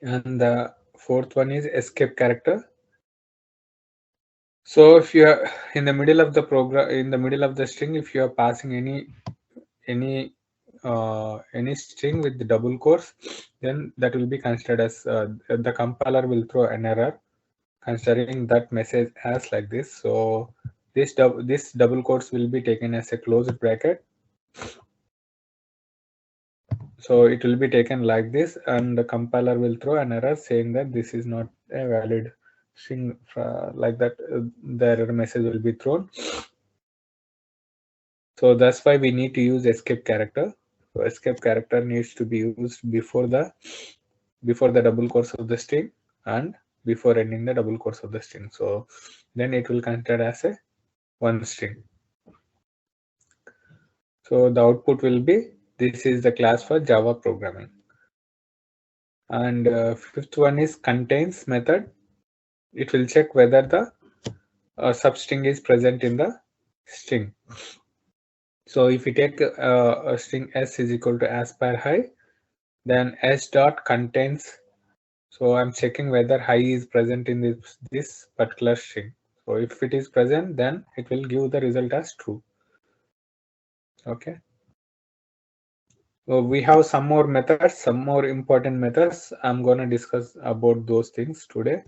and the fourth one is escape character. So if you are in the middle of the program, in the middle of the string, if you are passing any any string with the double quotes, then that will be considered as the compiler will throw an error considering that message as like this. So this double quotes will be taken as a closed bracket. So it will be taken like this, and the compiler will throw an error saying that this is not a valid string. Like that, the error message will be thrown. So that's why we need to use escape character. So escape character needs to be used before the double quotes of the string and before ending the double quotes of the string. So then it will consider as a one string. So the output will be, this is the class for Java programming. And fifth one is contains method. It will check whether the substring is present in the string. So if we take a string s is equal to aspire high, then s dot contains. So I'm checking whether high is present in this particular string. So if it is present, then it will give the result as true. Okay. So we have some more methods, some more important methods. I'm going to discuss about those things today.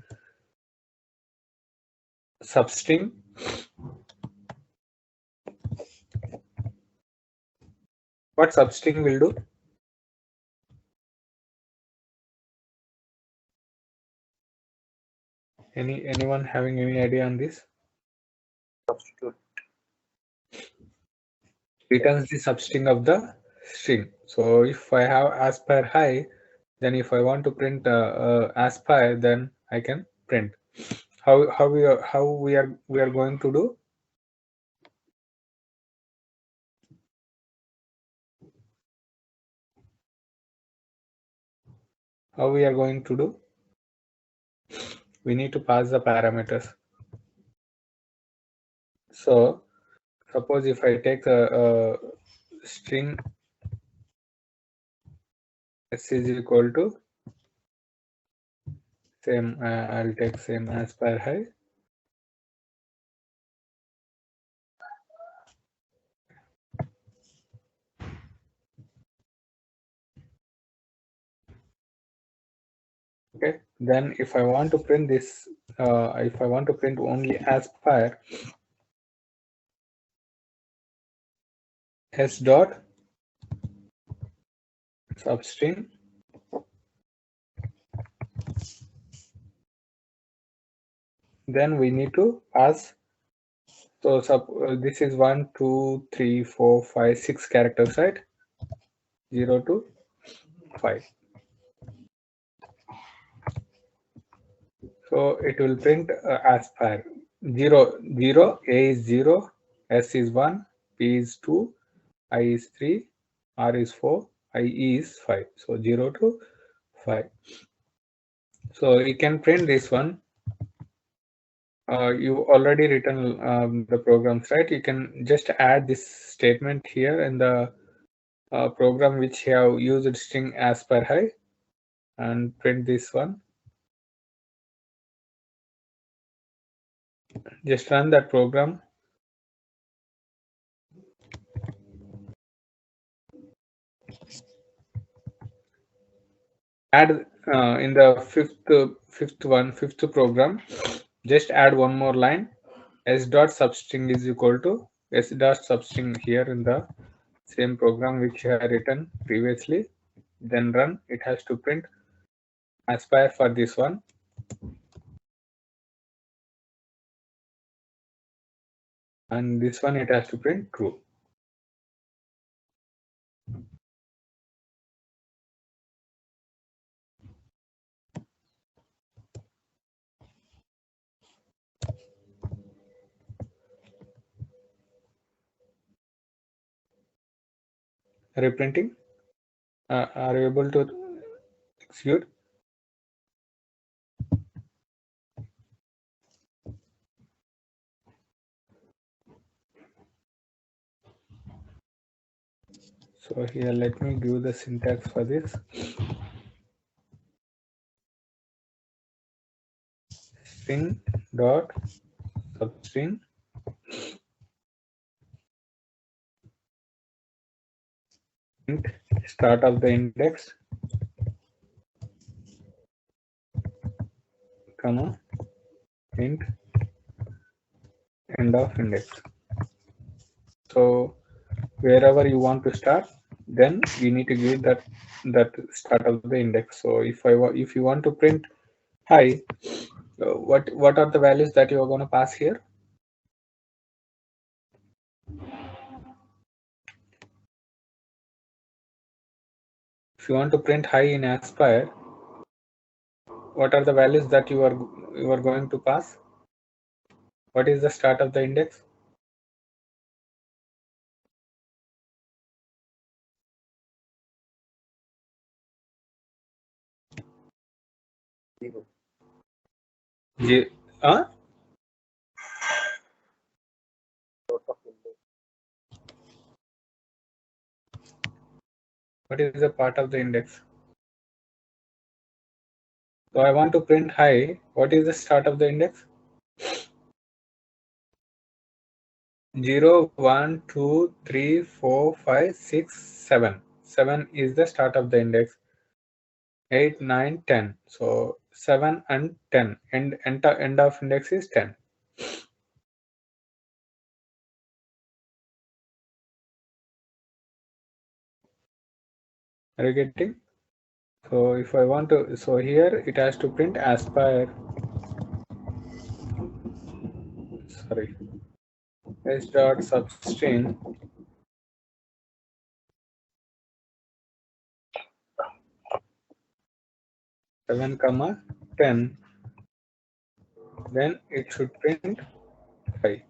Substring. What substring will do? Anyone having any idea on this? Substitute. Returns the substring of the string. So if I have aspire high, then if I want to print aspire, then I can print. How we are going to do? How we are going to do? We need to pass the parameters. So suppose if I take a string s is equal to same, I'll take same aspire high. Okay, then if I want to print this, if I want to print only aspire, s dot substring then we need to pass. So this is 1 2 3 4 5 6 characters, right? 0 to 5. So it will print aspire 0 0, a is 0, s is 1, p is 2, I is 3, r is 4, ie is 5. So 0 to 5. So you can print this one. You already written the programs, right? You can just add this statement here in the program which have used string aspire high and print this one. Just run that program. Add in the fifth program, just add one more line. S dot substring is equal to s dot substring here in the same program which I have written previously. Then run. It has to print aspire for this one. And this one it has to print true. Reprinting. Are you able to execute? So here let me give the syntax for this. string dot substring int start of the index, comma int end of index. So wherever you want to start, then you need to give that start of the index. So if you want to print hi, what are the values that you are going to pass here? If you want to print hi in Aspire, what are the values that you are going to pass? What is the start of the index? J, what is the part of the index? So I want to print hi. What is the start of the index? 0, 1, 2, 3, 4, 5, 6, 7. 7 is the start of the index. 8, 9, 10. So 7 and 10. End of index is 10. Are you getting? So if I want to, so here it has to print Aspire. Sorry. S dot substring 7, comma 10. Then it should print 5.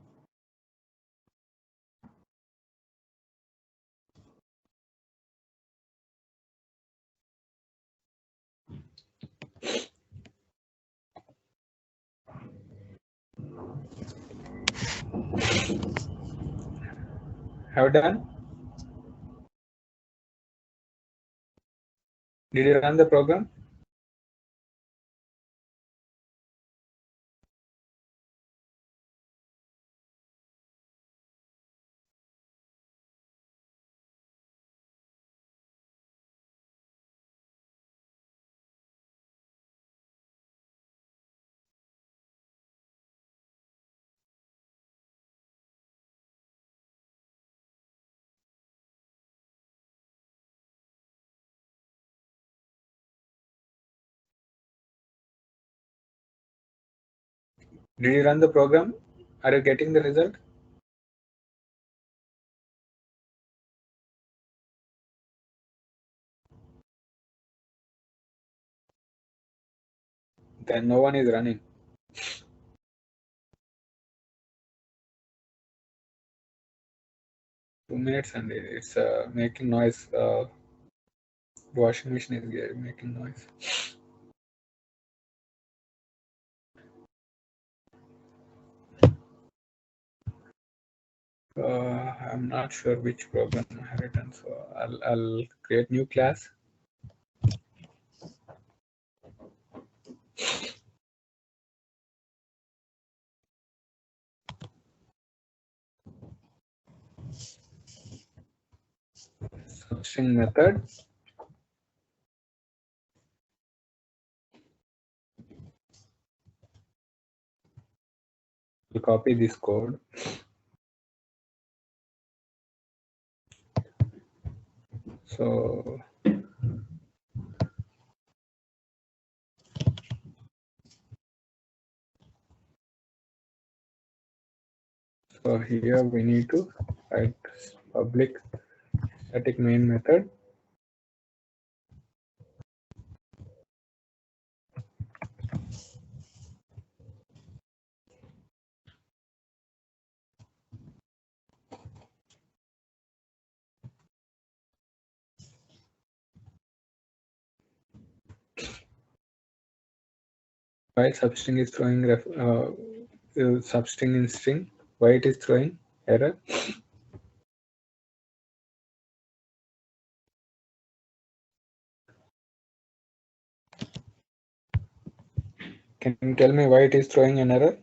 Have done? Did you run the program? Did you run the program? Are you getting the result? Then no one is running. 2 minutes and it's making noise. Washing machine is making noise. I'm not sure which program I have written, so I'll create new class. Substring method. We'll copy this code. So here we need to write public static main method. Why substring is throwing substring in string? Why it is throwing error? Can you tell me why it is throwing an error?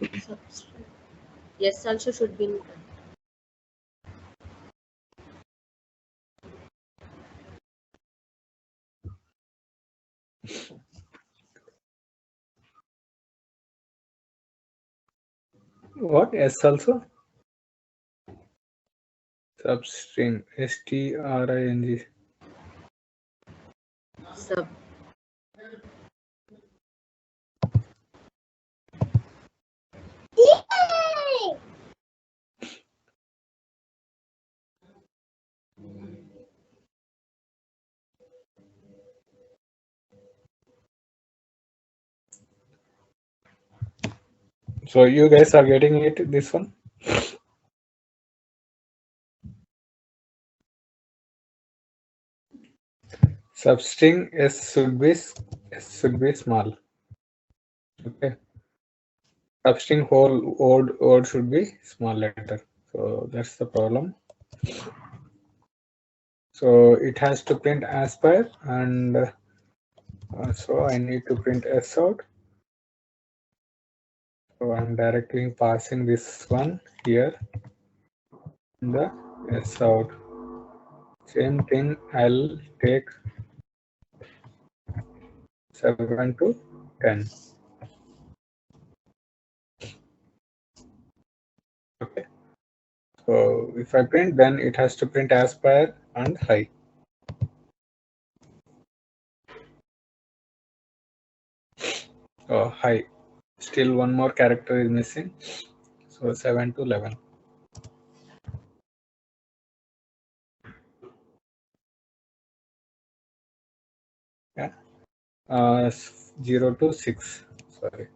Substring. Yes, also should be in front. What? S also? Substring. string. Sub. So you guys are getting it, this one? Substring S should be small. Okay. Substring whole word should be small letter. So that's the problem. So it has to print as per, and so I need to print S out. So I'm directly passing this one here in the S out. Same thing, I'll take 7 to 10. Okay. So if I print, then it has to print as per and high. Oh, high. Still one more character is missing. So 7 to 11. Yeah. 0 to 6. Sorry.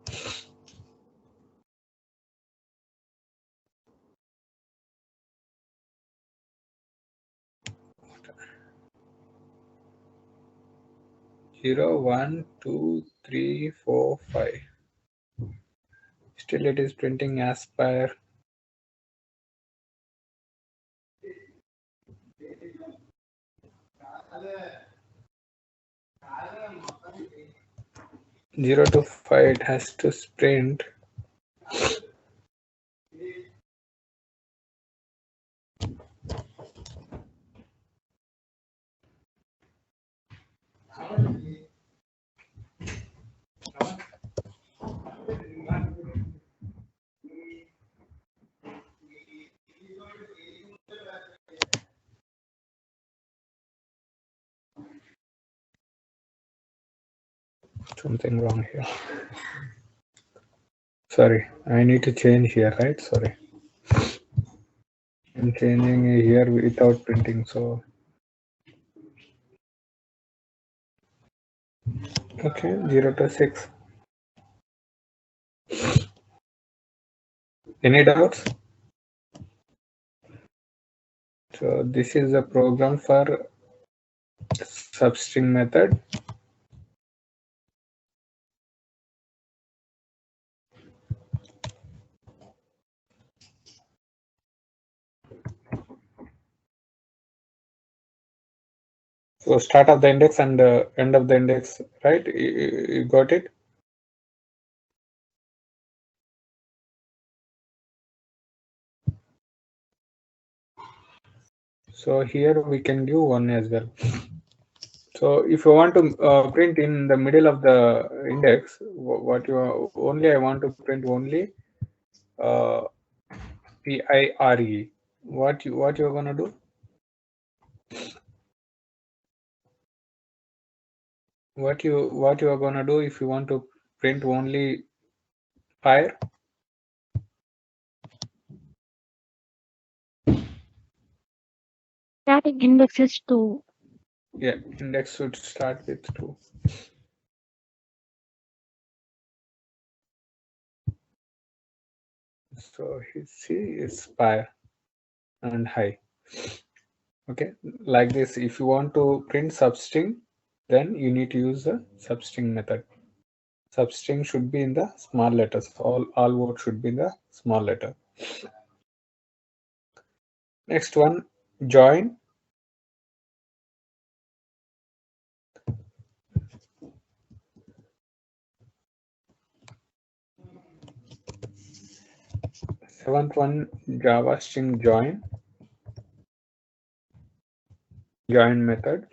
Zero, 1, 2, 3, 4, 5. Still it is printing as per. Zero to 5, it has to print. Something wrong here. Sorry, I need to change here, right? Sorry. I'm changing here without printing, so. Okay, 0 to 6. Any doubts? So this is a program for substring method. So start of the index and end of the index, right? You got it? So here we can give 1 as well. So if you want to print in the middle of the index, what you only I want to print only uh, PIRE. What you're gonna do? What you are gonna do if you want to print only fire? Starting index is 2. Yeah, index should start with 2. So see is fire and high. Okay, like this. If you want to print substring, then you need to use the substring method. Substring should be in the small letters. All words should be in the small letter. Next one, join. seventh one, Java string join method.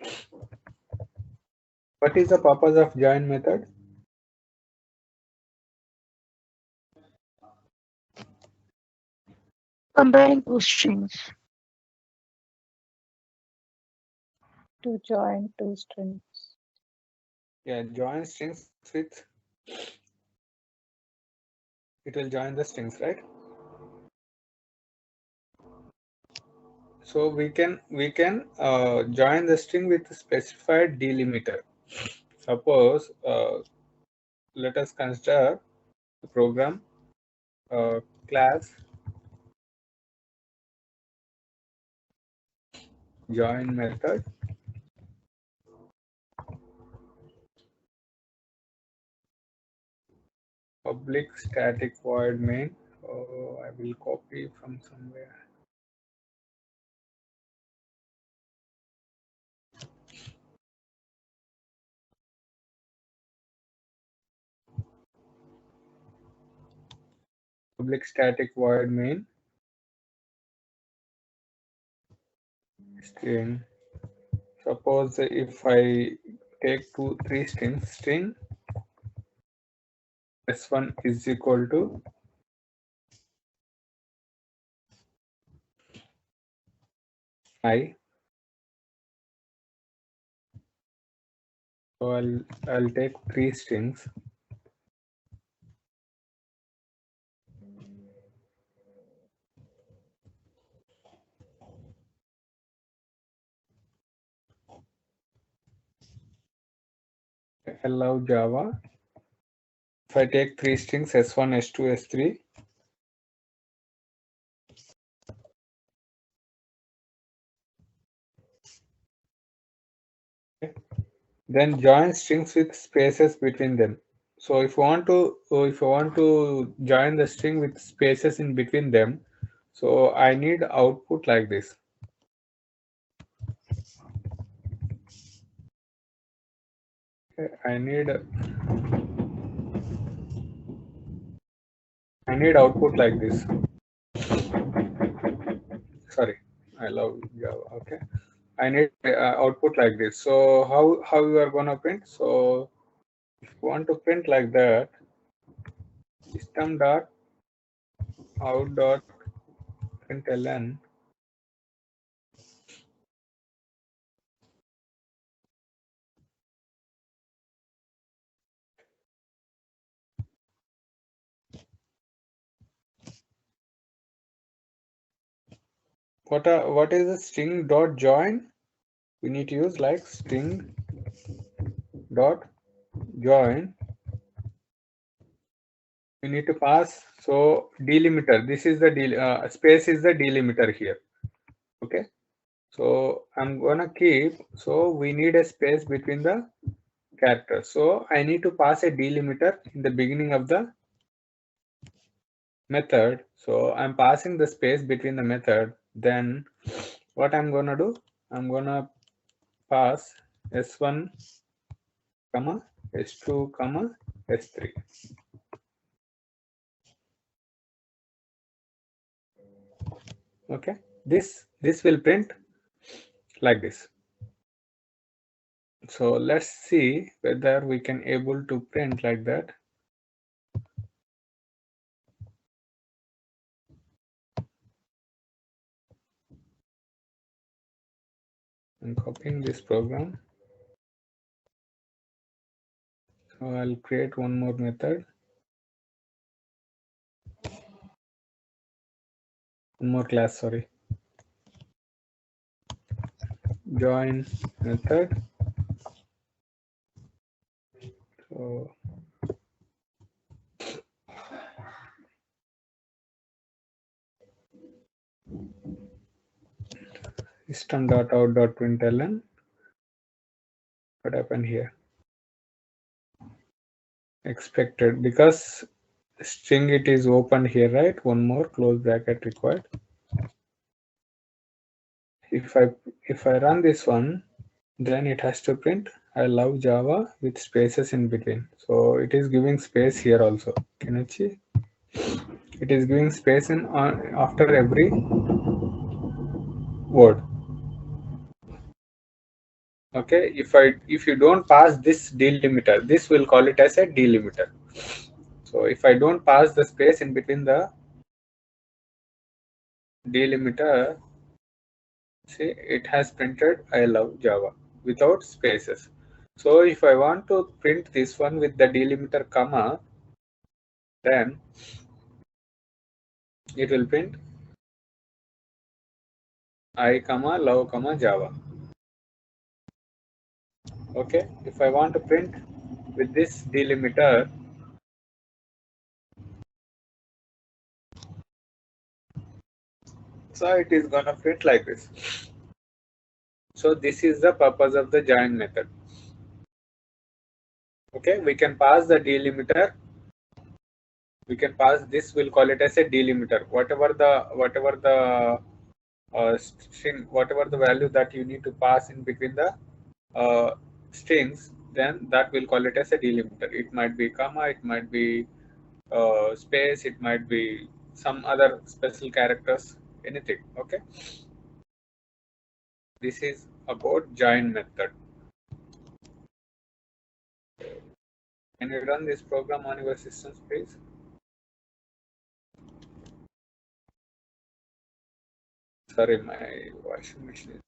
What is the purpose of join method? Comparing two strings. To join two strings. Yeah, join strings with, it will join the strings, right? So we can join the string with a specified delimiter. Suppose let us consider the program class join method public static void main. Oh, I will copy from somewhere. Public static void main string. Suppose if I take three strings, string s1 is equal to I. So I'll take three strings. Allow Java. If I take three strings s1, s2, s3, then join strings with spaces between them. So if you want to join the string with spaces in between them, so I need output like this. Okay, I need output like this. Sorry, I love Java. Okay, I need output like this. So how you are gonna print? So if you want to print like that, system dot out dot println what is the string dot join? We need to use like string dot join. We need to pass, so delimiter, this is the space is the delimiter here. Okay, so I'm gonna keep, so we need a space between the characters, so I need to pass a delimiter in the beginning of the method. So I'm passing the space between the method. Then what I'm gonna do, I'm gonna pass s1 comma s2 comma s3. Okay, this will print like this. So let's see whether we can able to print like that. I'm copying this program. So I'll create one more method. One more class, sorry. Join method. So system.out.println. What happened here? Expected, because string it is open here, right? One more close bracket required. If I run this one, then it has to print I love Java with spaces in between. So it is giving space here also. Can you see? It is giving space in after every word. Okay, if you don't pass this delimiter, this will call it as a delimiter. So if I don't pass the space in between the delimiter, see, it has printed I love Java without spaces. So if I want to print this one with the delimiter comma, then it will print I comma love comma Java. Okay, if I want to print with this delimiter, so it is gonna print like this. So this is the purpose of the join method. Okay, we can pass the delimiter. We can pass this. We'll call it as a delimiter. Whatever the string, whatever the value that you need to pass in between the strings, then that will call it as a delimiter. It might be comma, it might be space, it might be some other special characters, anything. Okay, this is about join method. Can you run this program on your systems, please? Sorry, my washing machine is.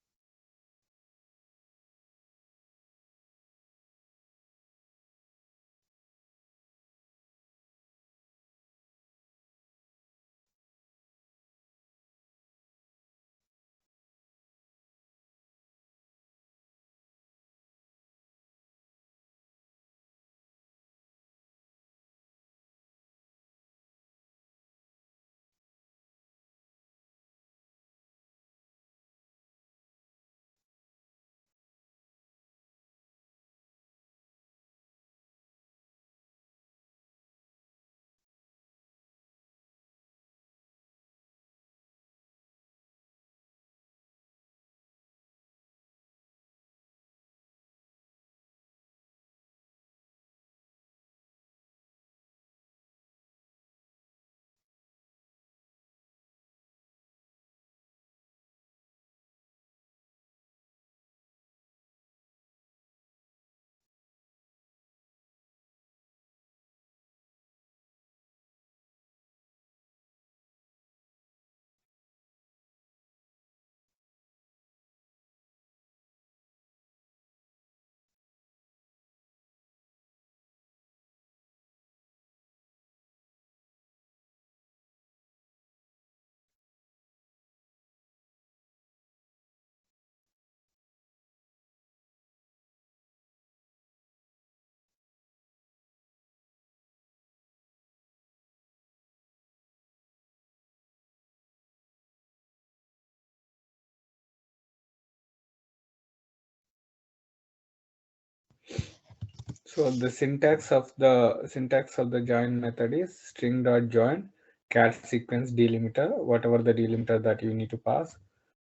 So the syntax of the join method is string.join cat sequence delimiter, whatever the delimiter that you need to pass,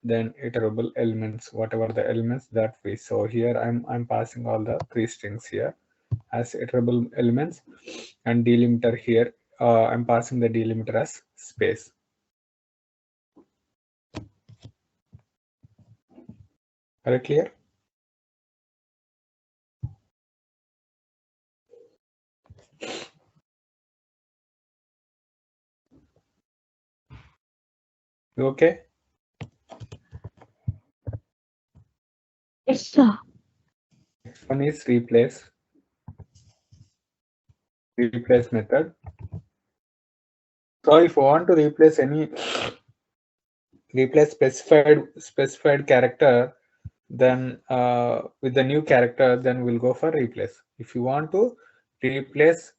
then iterable elements, whatever the elements that we saw here. I'm passing all the three strings here as iterable elements, and delimiter here. I'm passing the delimiter as space. Are you clear? You okay? Yes, sir. Next one is replace method. So if you want to replace specified character, then with the new character, then we'll go for replace. If you want to replace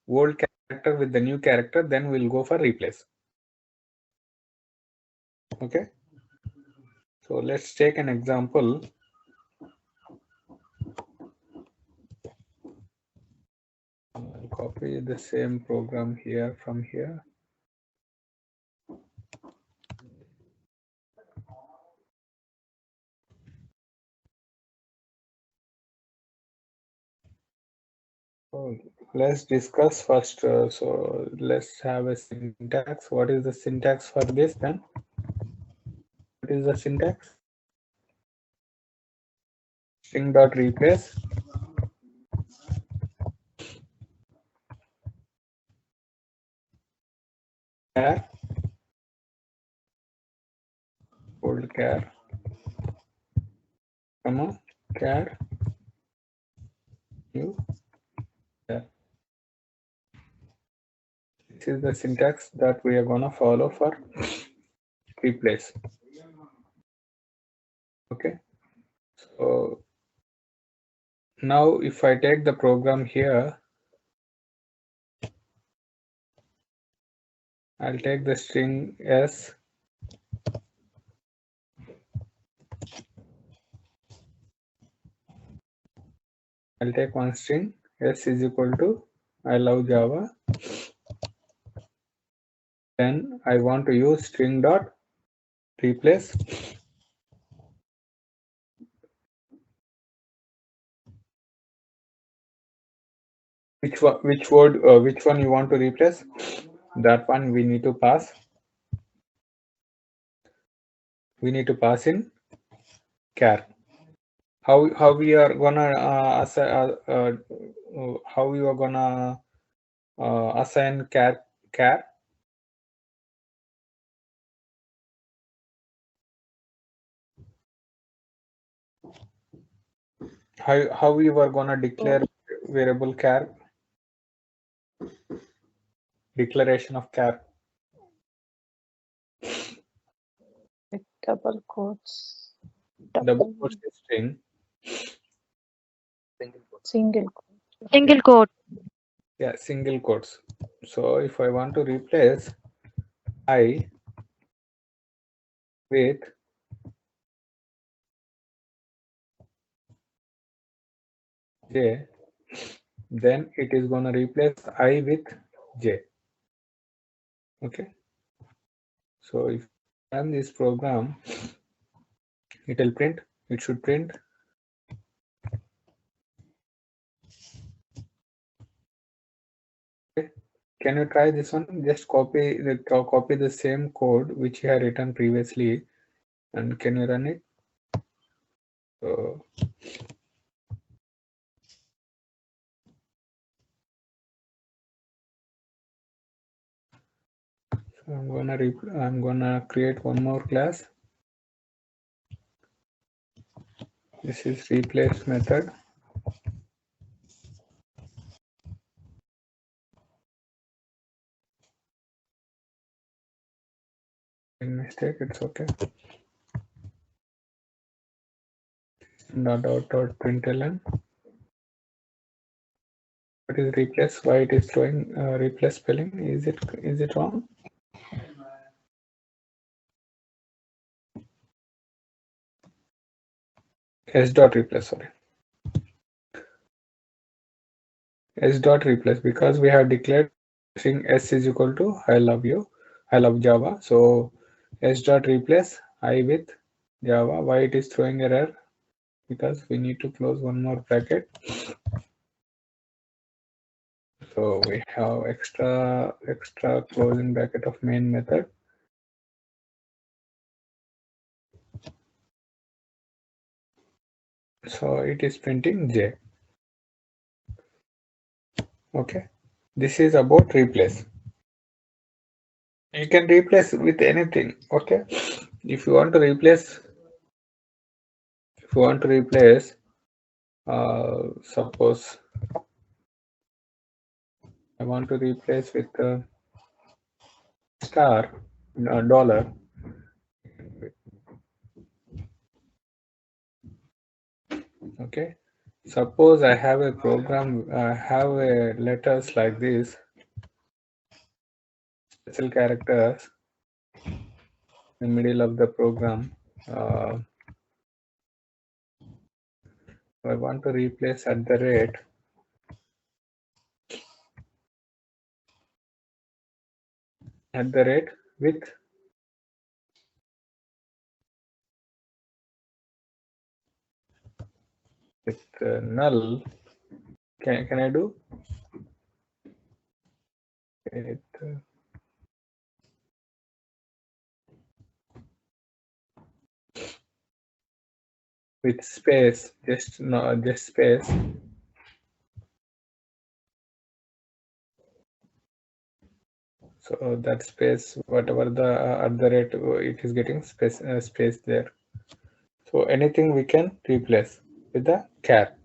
old character with the new character, then we'll go for replace. Okay, so let's take an example. I'll copy the same program here from here. So let's discuss first. So let's have a syntax. What is the syntax for this then? What is the syntax? String dot replace char old char comma char new char. This is the syntax that we are gonna follow for replace. Okay. So now if I take the program here, I'll take the string s. I'll take one string s is equal to I love Java. Then I want to use string dot replace which word which one you want to replace. That one we need to pass. We need to pass in char. How we are gonna how we are gonna assign char. How we were gonna declare variable char, declaration of char. With double quotes. Double quotes is string. Single quote. Single quote. Yeah, single quotes. So if I want to replace I with j, then it is gonna replace I with j. Okay. So if I run this program, it will print. It should print. Okay. Can you try this one? Just copy the same code which you had written previously, and can you run it? So I'm gonna create one more class. This is replace method. Mistake, it's okay. Println. What is replace? Why it is showing replace spelling? Is it wrong? S dot replace, sorry. S dot replace, because we have declared string s is equal to I love you, I love Java. So s dot replace I with Java. Why it is throwing error? Because we need to close one more bracket. So we have extra closing bracket of main method. So it is printing j. Okay, this is about replace. You can replace with anything. Okay, if you want to replace, suppose I want to replace with star dollar. Okay, suppose I have a program, have a letters like this, special characters in the middle of the program. I want to replace at the rate with null Can I do it? With space, just no, just space. So that space, whatever the at the rate it is getting space there. So anything we can replace with the char.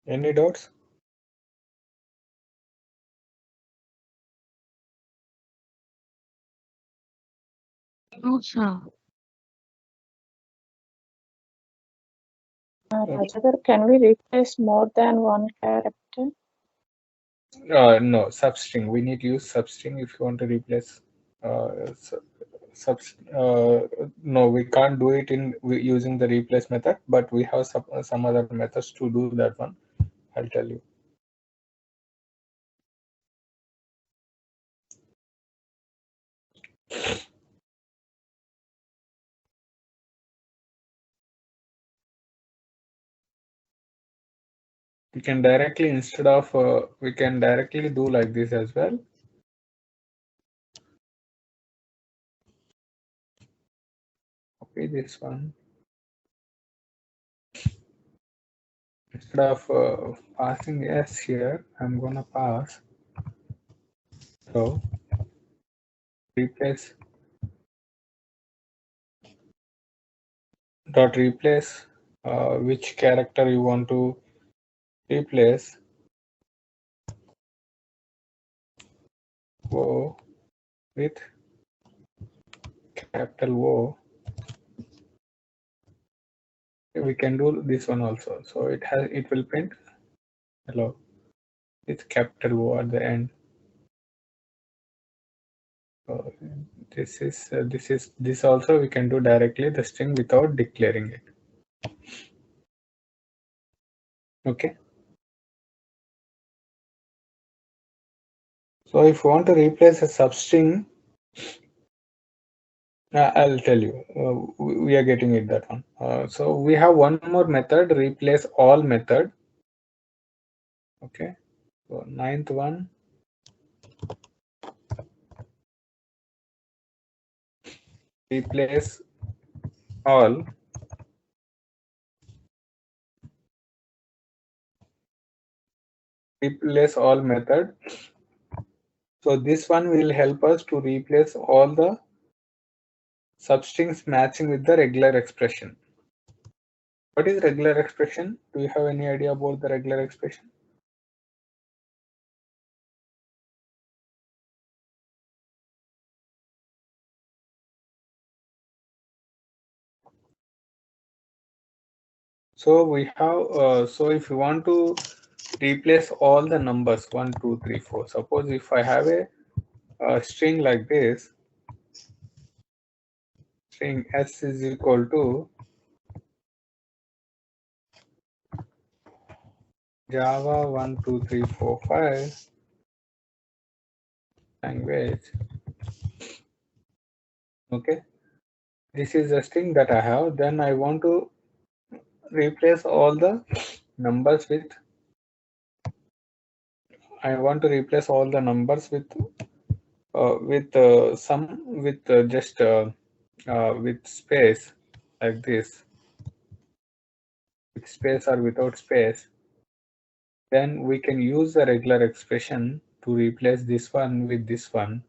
Any doubts? No, sir. Rajadhar, can we replace more than one character? No, substring. We need to use substring if you want to replace no, we can't do it in using the replace method, but we have some other methods to do that one. I'll tell you. We can directly, instead of we can directly do like this as well. Copy this one. Instead of passing s here, I'm gonna pass. So replace dot replace which character you want to replace. O with capital O. We can do this one also. So it will print hello with capital O at the end. So this also we can do directly the string without declaring it. Okay. So if you want to replace a substring, I'll tell you. We are getting it, that one. So we have one more method, replace all method. Okay. So ninth one. Replace all. Replace all method. So this one will help us to replace all the substrings matching with the regular expression. What is regular expression? Do you have any idea about the regular expression? So we have, so if you want to replace all the numbers 1, 2, 3, 4, suppose if I have a string like this, string s is equal to Java 1, 2, 3, 4, 5 language. Okay, this is a string that I have. Then I want to replace all the numbers with some with just with space like this, with space or without space. Then we can use the regular expression to replace this one with this one.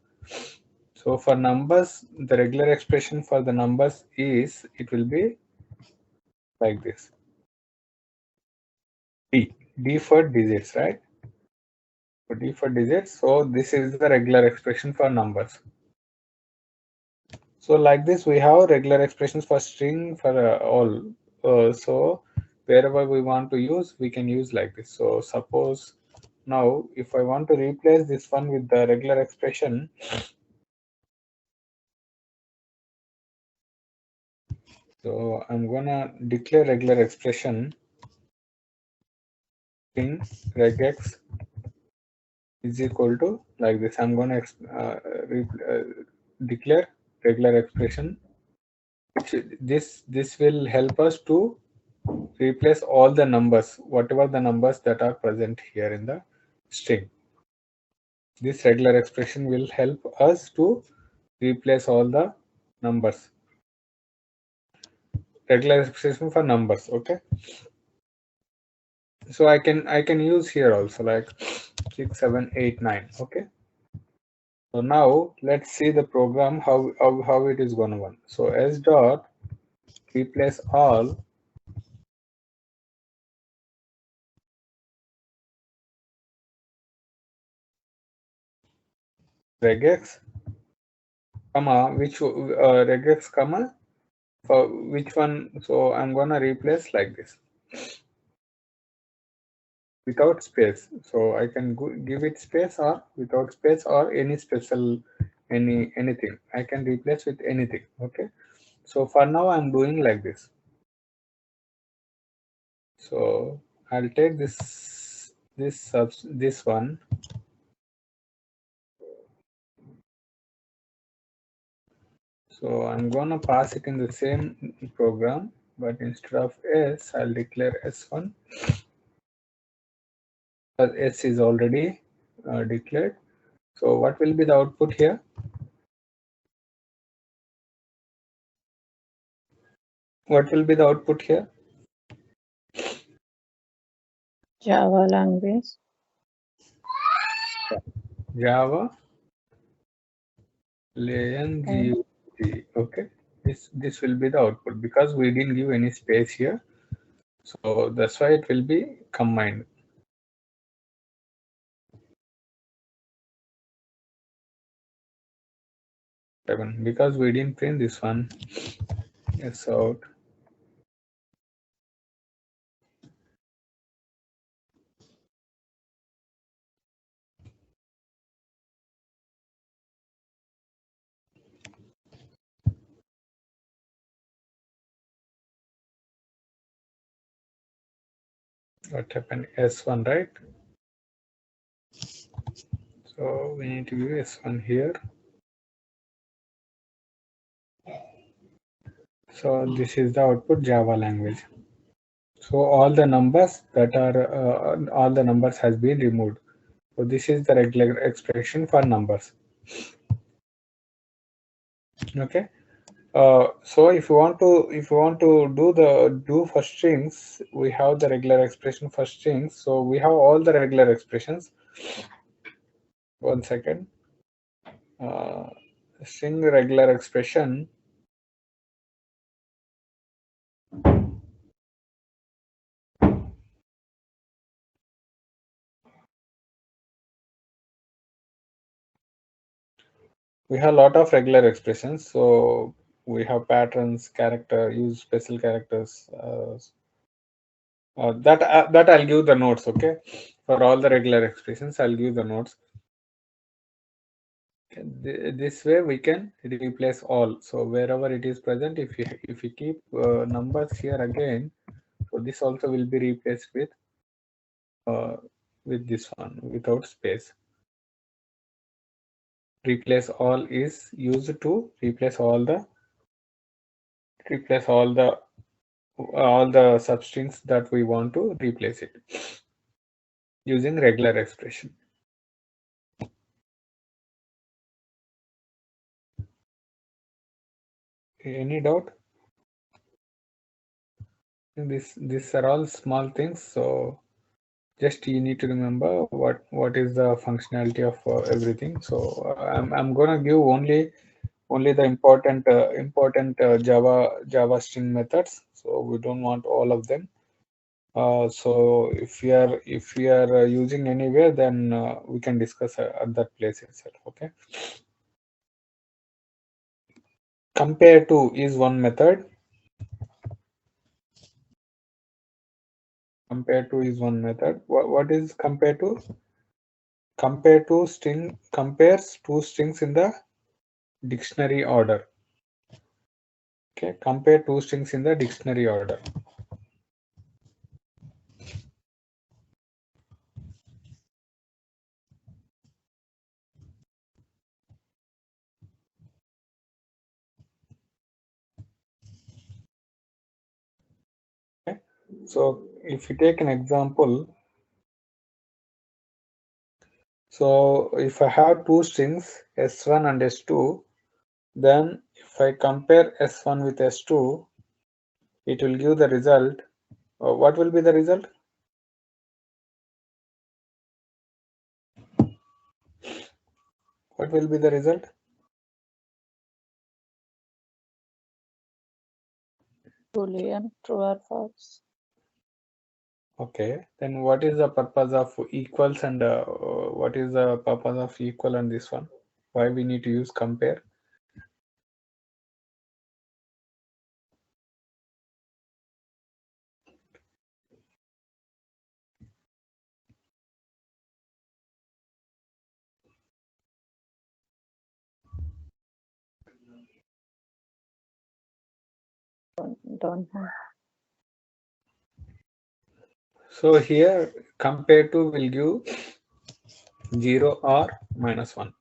So for numbers, the regular expression for the numbers is, it will be like this. D for digits, right? So D for digits. So this is the regular expression for numbers. So like this, we have regular expressions for string for all. So wherever we want to use, we can use like this. So suppose now if I want to replace this one with the regular expression, so I'm gonna declare regular expression in regex is equal to like this. I'm gonna declare regular expression. This will help us to replace all the numbers, whatever the numbers that are present here in the string. This regular expression will help us to replace all the numbers. Regular expression for numbers, okay? So I can use here also like 6, 7, 8, 9, okay? So now let's see the program how it is gonna run. So s dot replace all regex comma regex comma for which one. So I'm gonna replace like this without space. So I can give it space or without space or any special anything. I can replace with anything. Okay. So for now I'm doing like this. So I'll take this one. So I'm gonna pass it in the same program, but instead of s, I'll declare s1. Because s is already declared. So what will be the output here? What will be the output here? Java language. Java lang. Okay, this will be the output because we didn't give any space here, so that's why it will be combined. Because we didn't print this one. Yes, out. What happened? S1, right? So we need to give S1 here. So this is the output Java language. So all the numbers has been removed. So this is the regular expression for numbers. Okay. So if you want to do for strings, we have the regular expression for strings. So we have all the regular expressions. One second. String regular expression. We have a lot of regular expressions. So we have patterns, character, use special characters. That I'll give the notes. Okay, for all the regular expressions, I'll give the notes. This way we can replace all. So wherever it is present, if you keep numbers here again, so this also will be replaced with this one without space. Replace all is used to replace all the substrings that we want to replace it using regular expression. Any doubt? These are all small things, so just you need to remember what is the functionality of everything. So I'm gonna give only the important Java string methods. So we don't want all of them. So if we are using anywhere, then we can discuss at that place itself. Okay. Compare to is one method. compare to is one method. What is compare to? Compare to string compares two strings in the dictionary order. Okay, compare two strings in the dictionary order. Okay. So if you take an example, so if I have two strings s1 and s2, then if I compare s1 with s2, it will give the result. What will be the result? What will be the result? Boolean, true or false. Okay, then what is the purpose of equals and what is the purpose of equal and this one? Why we need to use compare? Don't have. So here compare to will give 0 or -1.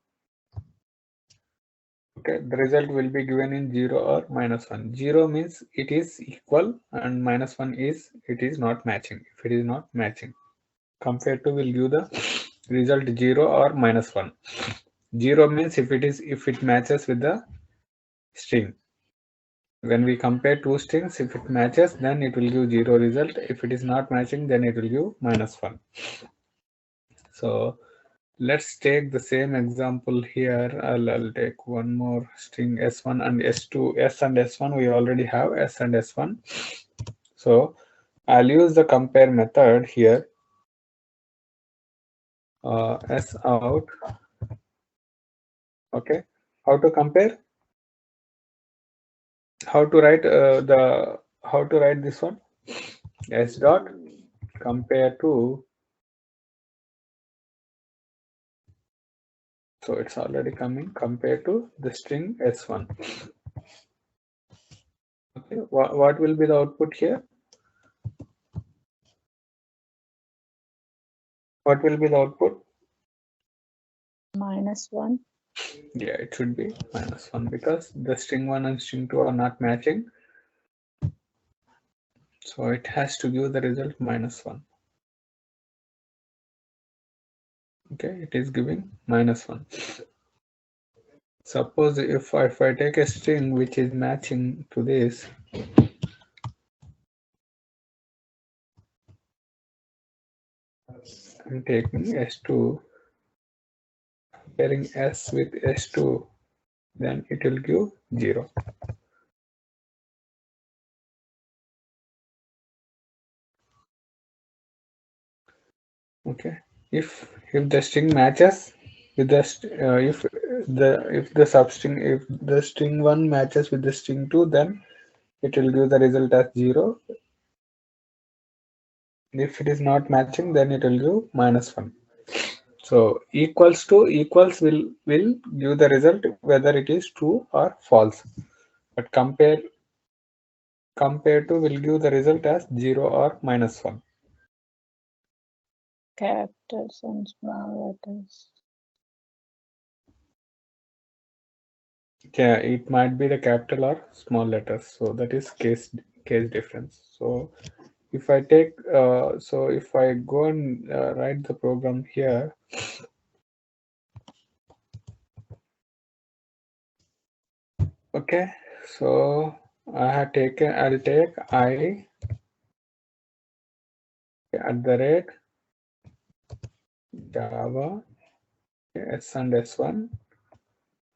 Okay, the result will be given in 0 or -1. 0 means it is equal and -1 is it is not matching. If it is not matching, compare to will give the result 0 or -1. 0 means if it matches with the string. When we compare two strings, if it matches, then it will give 0 result. If it is not matching, then it will give -1. So let's take the same example here. I'll take one more string s1 and s2. S and s1 we already have s and s1. So I'll use the compare method here. S out. Okay. How to compare? How to write how to write this one? S dot compare to. So it's already coming compared to the string s1. Okay, what will be the output here? What will be the output? -1. Yeah, it should be -1 because the string 1 and string 2 are not matching. So it has to give the result -1. Okay, it is giving -1. Suppose if I take a string which is matching to this, I'm taking s2, comparing s with s2, then it will give 0. Okay, if the string matches with the if the substring, if the string 1 matches with the string 2, then it will give the result as 0. If it is not matching, then it will give -1. So equals to equals will give the result whether it is true or false, but compare to will give the result as 0 or -1. Capitals and small letters. Yeah, it might be the capital or small letters, so that is case difference. So if I take so if I go and write the program here, okay, so I'll take I @ Java s and s1.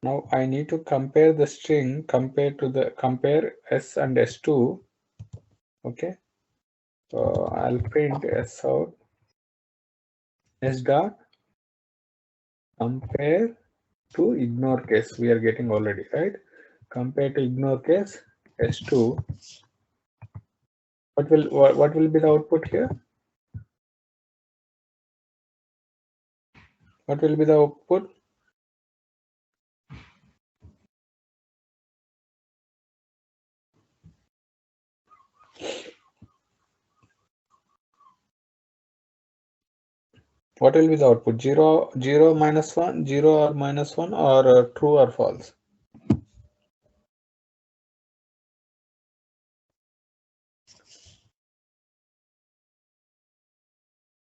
Now I need to compare the string compare s and s2. Okay, so I'll print s out s dot compare to ignore case. We are getting already, right? Compare to ignore case s2. What will be the output here? What will be the output? What will be the output? 0, 0 minus 1, 0 or minus 1, or true or false?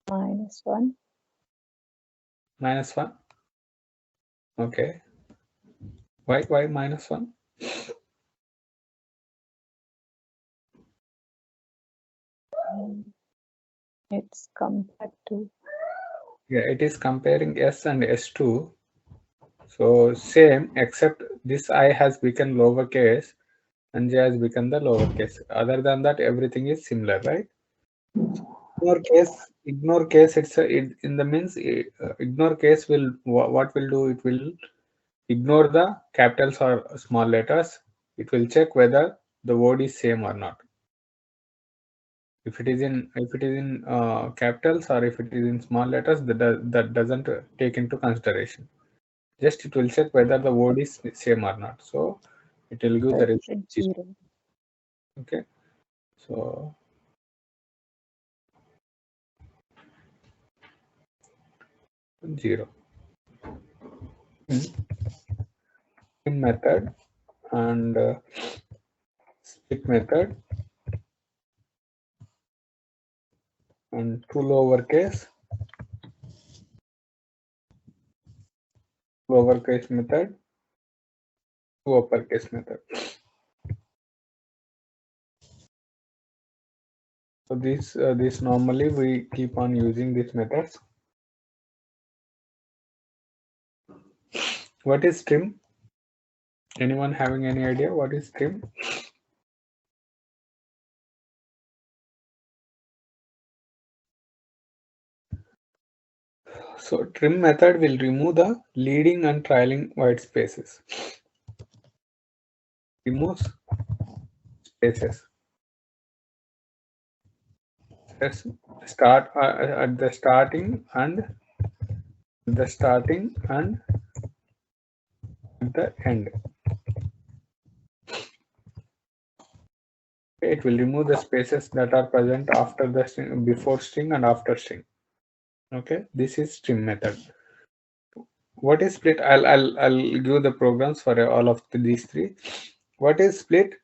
-1. Minus 1. Okay. Why minus 1? It's compared to. Yeah, it is comparing S and S2. So same, except this I has become lowercase and J has become the lowercase. Other than that, everything is similar, right? Ignore case. It in the means ignore case will what will do? It will ignore the capitals or small letters. It will check whether the word is same or not. If it is in capitals or if it is in small letters, that doesn't take into consideration. Just it will check whether the word is same or not. So it will give the result. It's 0. Okay. So 0. In method and split method and two lowercase method, two uppercase method. So this normally we keep on using these methods. What is string? Anyone having any idea what is string? So trim method will remove the leading and trailing white spaces. Removes spaces. Let's start at the starting and at the end. It will remove the spaces that are present after the string, before string and after string. Okay, this is string method. What is split? I'll give the programs for all of these three. What is split?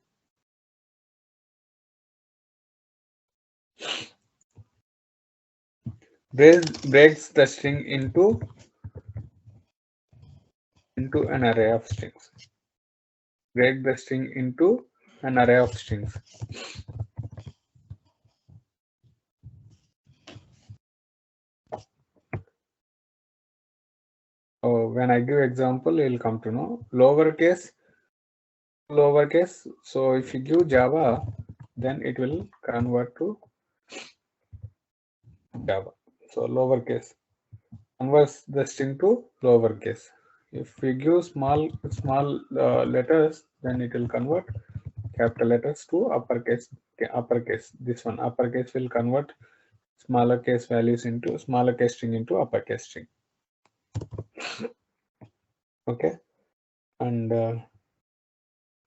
Breaks the string into an array of strings. Break the string into an array of strings. So when I give example, you'll come to know. Lowercase. So if you give Java, then it will convert to Java. So lowercase converts the string to lowercase. If we give small letters, then it will convert capital letters to uppercase. This one uppercase will convert smaller case values into smaller case string into uppercase string. Okay, and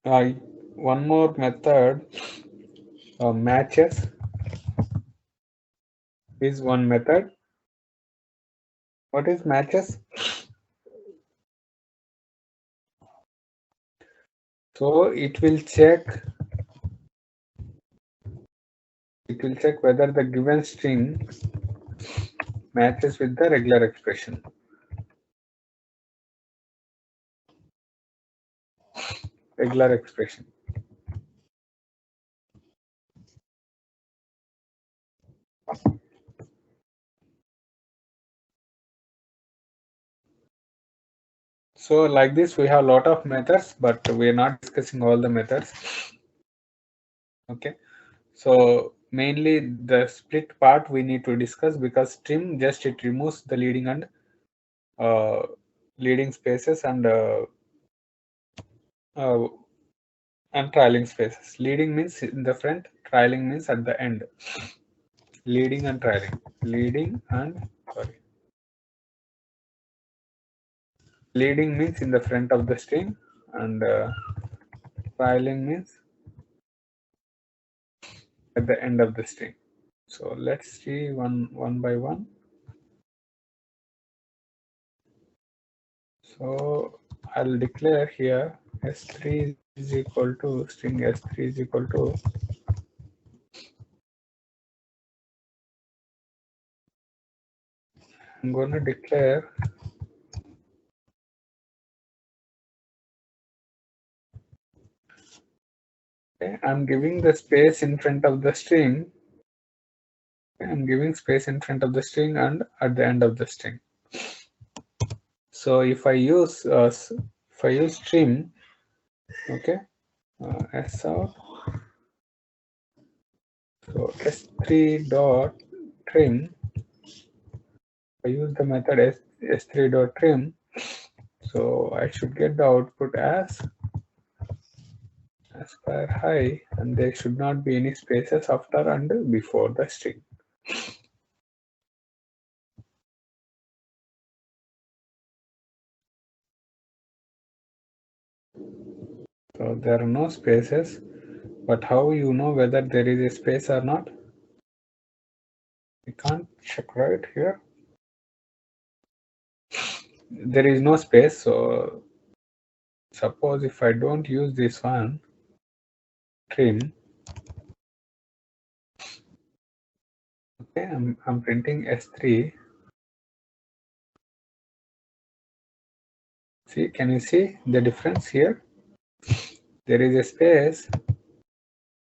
one more method, matches is one method. What is matches? So it will check whether the given string matches with the regular expression. So like this, we have a lot of methods, but we are not discussing all the methods. Okay, so mainly the split part we need to discuss, because trim just it removes the leading and leading spaces and trailing spaces. Leading means in the front, trailing means at the end. Leading and trailing. Leading means in the front of the string, and trailing means at the end of the string. So let's see one by one. So I'll declare here s3 is equal to string s3 is equal to I'm going to declare I'm giving the space in front of the string. I'm giving space in front of the string and at the end of the string. So if I use trim, okay, s out. So s3 dot trim. I use the method s3 dot trim. So I should get the output as per high, and there should not be any spaces after and before the string. So there are no spaces, but how you know whether there is a space or not? We can't check right here. There is no space, so suppose if I don't use this one, trim, okay, I'm printing S3. See, can you see the difference here? There is a space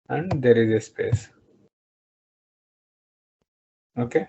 and there is a space. Okay,